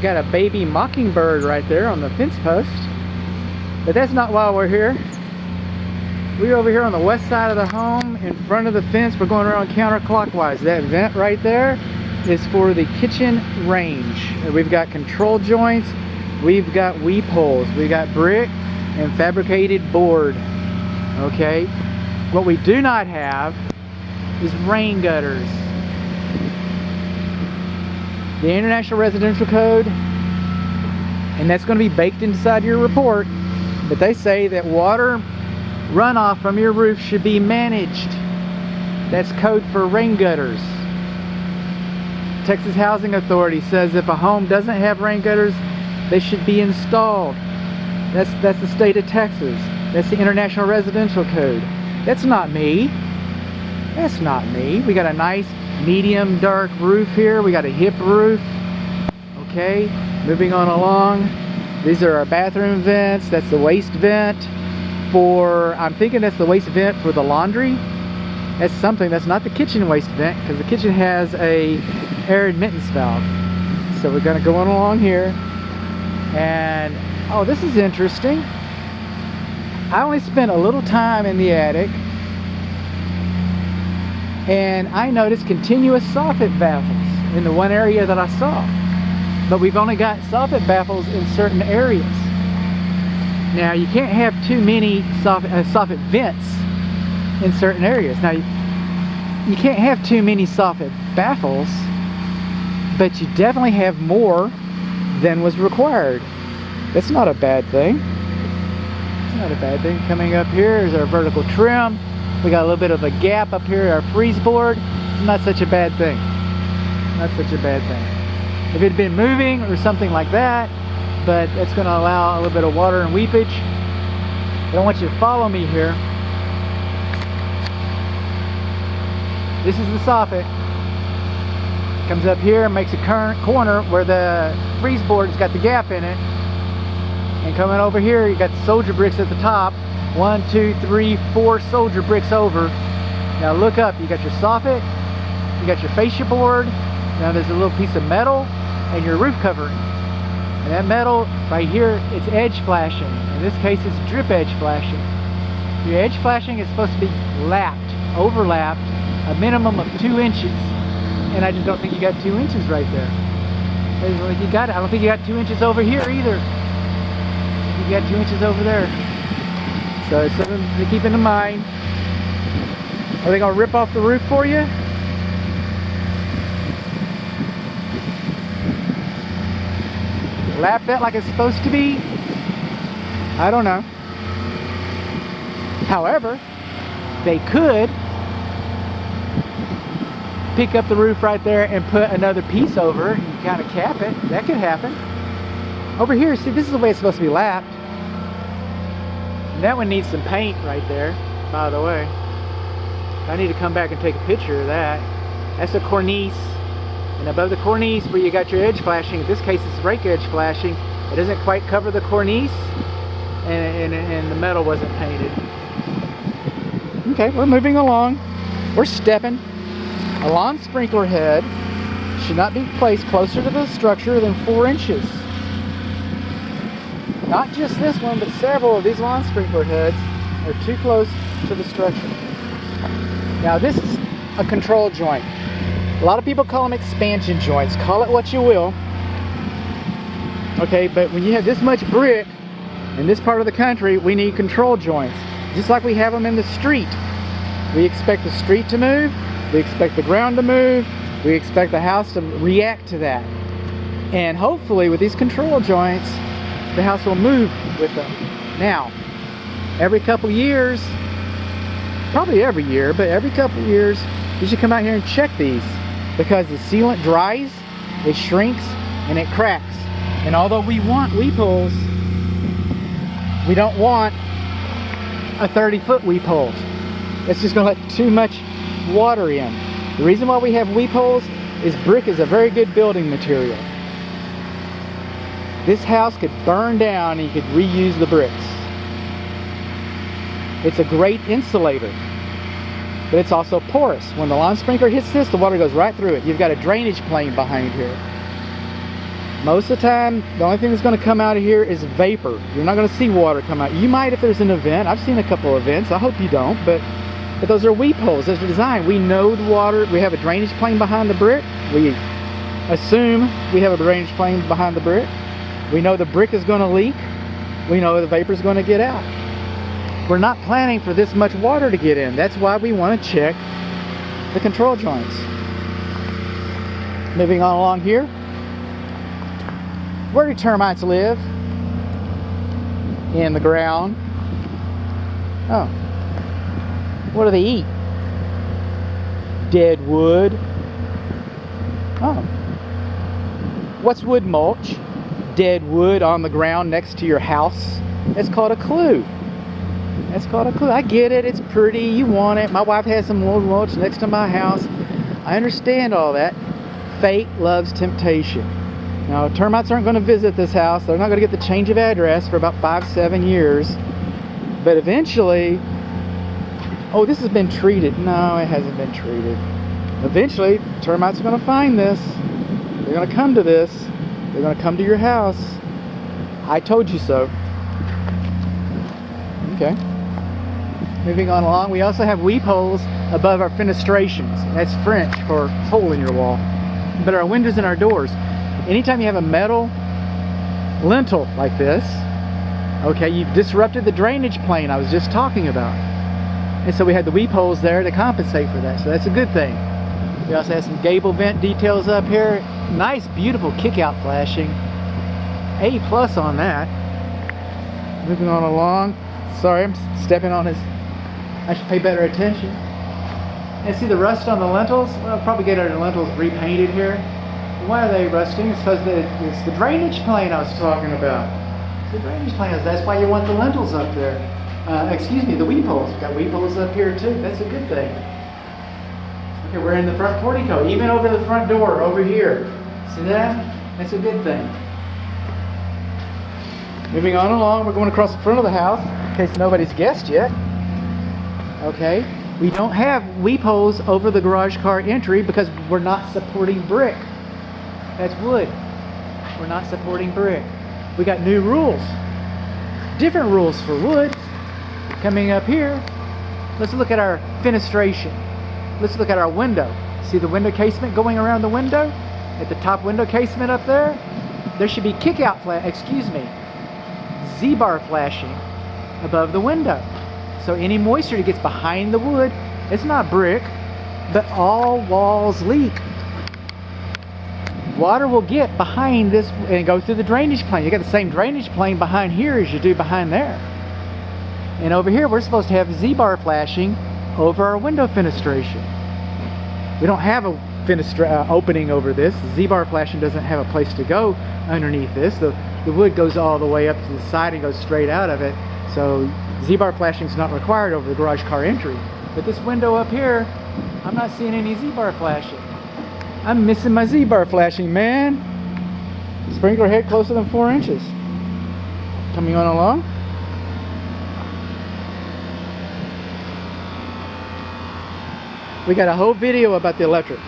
got a baby mockingbird right there on the fence post. But that's not why we're here. We're over here on the west side of the home, in front of the fence. We're going around counterclockwise. That vent right there is for the kitchen range. We've got control joints, we've got weep holes, we got brick and fabricated board. Okay, what we do not have is rain gutters. The International Residential Code, and that's going to be baked inside your report, but they say that water runoff from your roof should be managed. That's code for rain gutters. Texas Housing Authority says if a home doesn't have rain gutters, they should be installed. That's the state of Texas. That's the International Residential Code. That's not me. That's not me. We got a nice medium dark roof here. We got a hip roof. Okay, moving on along. These are our bathroom vents. That's the waste vent for, I'm thinking that's the waste vent for the laundry. That's something. That's not the kitchen waste vent, because the kitchen has a air admittance valve. So we're going to go on along here, and oh, this is interesting. I only spent a little time in the attic, and I noticed continuous soffit baffles in the one area that I saw. But we've only got soffit baffles in certain areas. Now you can't have too many soffit vents in certain areas. Now you can't have too many soffit baffles, but you definitely have more than was required. That's not a bad thing. It's not a bad thing. Coming up here is our vertical trim. We got a little bit of a gap up here, our freeze board. Not such a bad thing. Not such a bad thing. If it had been moving or something like that, but it's going to allow a little bit of water and weepage. I don't want you to follow me here. This is the soffit. Comes up here and makes a current corner where the freeze board has got the gap in it. And coming over here, you got the soldier bricks at the top. 1, 2, 3, 4 soldier bricks over. Now look up. You got your soffit. You got your fascia board. Now there's a little piece of metal and your roof covering. And that metal right here, it's edge flashing. In this case, it's drip edge flashing. Your edge flashing is supposed to be lapped, overlapped, a minimum of 2 inches. And I just don't think you got 2 inches right there. I don't think you got it. I don't think you got 2 inches over here either. You got 2 inches over there. So it's something to keep in mind. Are they going to rip off the roof for you? Lap that like it's supposed to be? I don't know. However, they could pick up the roof right there and put another piece over and kind of cap it. That could happen. Over here, see, this is the way it's supposed to be lapped. And that one needs some paint right there, by the way. I need to come back and take a picture of that. That's a cornice. And above the cornice where you got your edge flashing, in this case it's rake edge flashing, it doesn't quite cover the cornice, and the metal wasn't painted. Okay, we're moving along. We're stepping. A lawn sprinkler head should not be placed closer to the structure than 4 inches. Not just this one, but several of these lawn sprinkler heads are too close to the structure. Now this is a control joint. A lot of people call them expansion joints. Call it what you will. Okay, but when you have this much brick in this part of the country, we need control joints. Just like we have them in the street. We expect the street to move. We expect the ground to move. We expect the house to react to that. And hopefully with these control joints, the house will move with them. Now, every couple years, probably every year, but every couple years, you should come out here and check these, because the sealant dries, it shrinks, and it cracks. And although we want weep holes, we don't want a 30-foot weep hole. It's just going to let too much water in. The reason why we have weep holes is brick is a very good building material. This house could burn down and you could reuse the bricks. It's a great insulator, but it's also porous. When the lawn sprinkler hits this, the water goes right through it. You've got a drainage plane behind here. Most of the time, the only thing that's going to come out of here is vapor. You're not going to see water come out. You might if there's an event. I've seen a couple of events. I hope you don't, but those are weep holes. Those are designed. We know the water. We have a drainage plane behind the brick. We assume we have a drainage plane behind the brick. We know the brick is going to leak. We know the vapor is going to get out. We're not planning for this much water to get in. That's why we want to check the control joints. Moving on along here. Where do termites live? In the ground. Oh. What do they eat? Dead wood. Oh. What's wood mulch? Dead wood on the ground next to your house. That's called a clue. That's called a clue. I get it. It's pretty. You want it. My wife has some wood mulch next to my house. I understand all that. Fate loves temptation. Now, termites aren't going to visit this house. They're not going to get the change of address for about 5-7 years. But eventually... Oh, this has been treated. No, it hasn't been treated. Eventually, termites are going to find this. They're going to come to this. They're going to come to your house. I told you so. Okay. Moving on along, we also have weep holes above our fenestrations. That's French for hole in your wall. But our windows and our doors. Anytime you have a metal lintel like this, okay, you've disrupted the drainage plane I was just talking about. And so we had the weep holes there to compensate for that. So that's a good thing. We also have some gable vent details up here. Nice, beautiful kick-out flashing. A+ on that. Moving on along. Sorry, I'm stepping on his... I should pay better attention. And see the rust on the lintels? Well, I'll probably get our lintels repainted here. Why are they rusting? It's because it's the drainage plane I was talking about. It's the drainage plane. That's why you want the lintels up there. Excuse me, the weep holes. We've got weep holes up here too. That's a good thing. Okay, we're in the front portico. Even over the front door, over here. See that? That's a good thing. Moving on along, we're going across the front of the house, in case nobody's guessed yet. Okay, we don't have weep holes over the garage car entry because we're not supporting brick. That's wood. We're not supporting brick. We got new rules. Different rules for wood. Coming up here, let's look at our fenestration. Let's look at our window. See the window casement going around the window? At the top window casement up there, there should be Z-bar flashing above the window. So any moisture that gets behind the wood, it's not brick, but all walls leak. Water will get behind this and go through the drainage plane. You got the same drainage plane behind here as you do behind there. And over here, we're supposed to have Z-bar flashing over our window fenestration. We don't have a opening over this. Z-bar flashing doesn't have a place to go underneath this. The wood goes all the way up to the side and goes straight out of it. So Z-bar flashing is not required over the garage car entry. But this window up here, I'm not seeing any Z-bar flashing. I'm missing my Z-bar flashing, man. Sprinkler head closer than 4 inches. Coming on along. We got a whole video about the electric.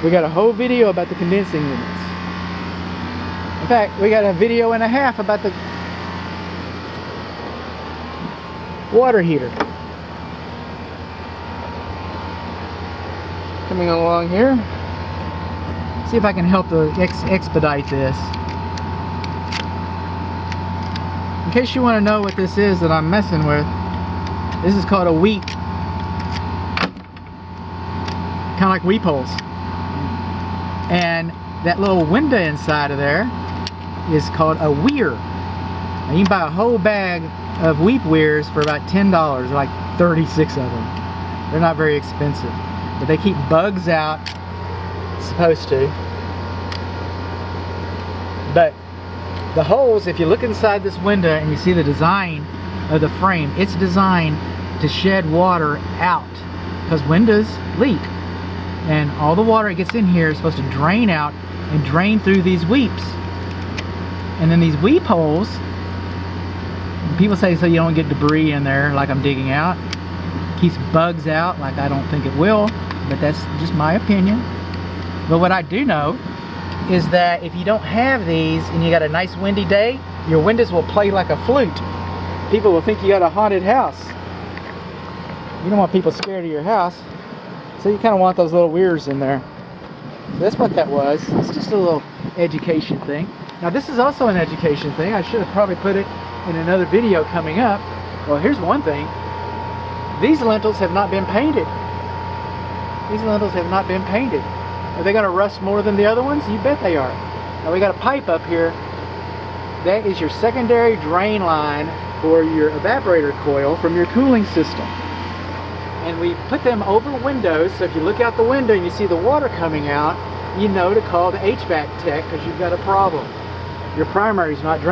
We got a whole video about the condensing units. In fact, we got a video and a half about the water heater. Coming along here. See if I can help to expedite this. In case you want to know what this is that I'm messing with, this is called a weep. Kind of like weep holes. And that little window inside of there is called a weir. Now you can buy a whole bag of weep weirs for about $10, like 36 of them. They're not very expensive, but they keep bugs out. Supposed to. But the holes, if you look inside this window and you see the design of the frame, it's designed to shed water out because windows leak. And all the water that gets in here is supposed to drain out and drain through these weeps. And then these weep holes, people say so you don't get debris in there like I'm digging out. Keeps bugs out like I don't think it will, but that's just my opinion. But what I do know is that if you don't have these and you got a nice windy day, your windows will play like a flute. People will think you got a haunted house. You don't want people scared of your house, so you kind of want those little weirs in there. So that's what that was. It's just a little education thing. Now this is also an education thing. I should have probably put it in another video coming up. Well, here's one thing. These lintels have not been painted. These lintels have not been painted. Are they going to rust more than the other ones? You bet they are. Now we got a pipe up here. That is your secondary drain line for your evaporator coil from your cooling system. And we put them over windows, so if you look out the window and you see the water coming out, you know to call the HVAC tech because you've got a problem. Your primary's not draining.